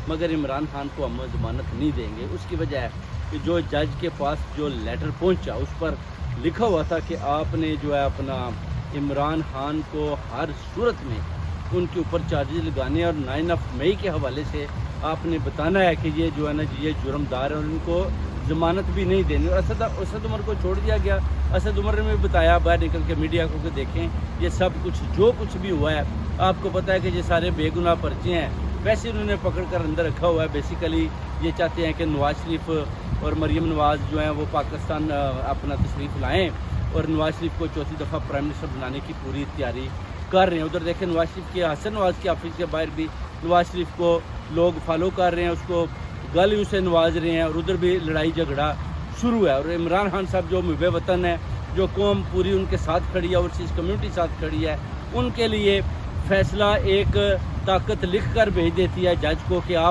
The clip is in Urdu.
مگر عمران خان کو ہم ضمانت نہیں دیں گے۔ اس کی وجہ ہے کہ جو جج کے پاس جو لیٹر پہنچا اس پر لکھا ہوا تھا کہ آپ نے جو ہے اپنا عمران خان کو ہر صورت میں ان کے اوپر چارجز لگانے اور 9 مئی کے حوالے سے آپ نے بتانا ہے کہ یہ جو ہے نا یہ جرم دار ہے اور ان کو ضمانت بھی نہیں دینی۔ اور اسد عمر کو چھوڑ دیا گیا۔ اسد عمر نے بتایا باہر نکل کے میڈیا کو کہ دیکھیں یہ سب کچھ جو کچھ بھی ہوا ہے آپ کو پتہ ہے کہ یہ سارے بے گناہ پرچے ہیں، ویسے انہوں نے پکڑ کر اندر رکھا ہوا ہے۔ بیسیکلی یہ چاہتے ہیں کہ نواز شریف اور مریم نواز جو ہیں وہ پاکستان اپنا تشریف لائیں اور نواز شریف کو چوتھی دفعہ پرائم منسٹر بنانے کی پوری تیاری کر رہے ہیں۔ ادھر دیکھیں نواز شریف کے حسن نواز کے آفس کے باہر بھی نواز شریف کو لوگ فالو کر رہے ہیں، اس کو گالیوں سے نواز رہے ہیں اور ادھر بھی لڑائی جھگڑا شروع ہے۔ اور عمران خان صاحب جو محب وطن ہے، جو قوم پوری ان کے ساتھ کھڑی ہے، اوورسیز کمیونٹی ساتھ کھڑی ہے، ان کے لیے فیصلہ ایک طاقت لکھ کر بھیج دیتی ہے جج کو کہ آپ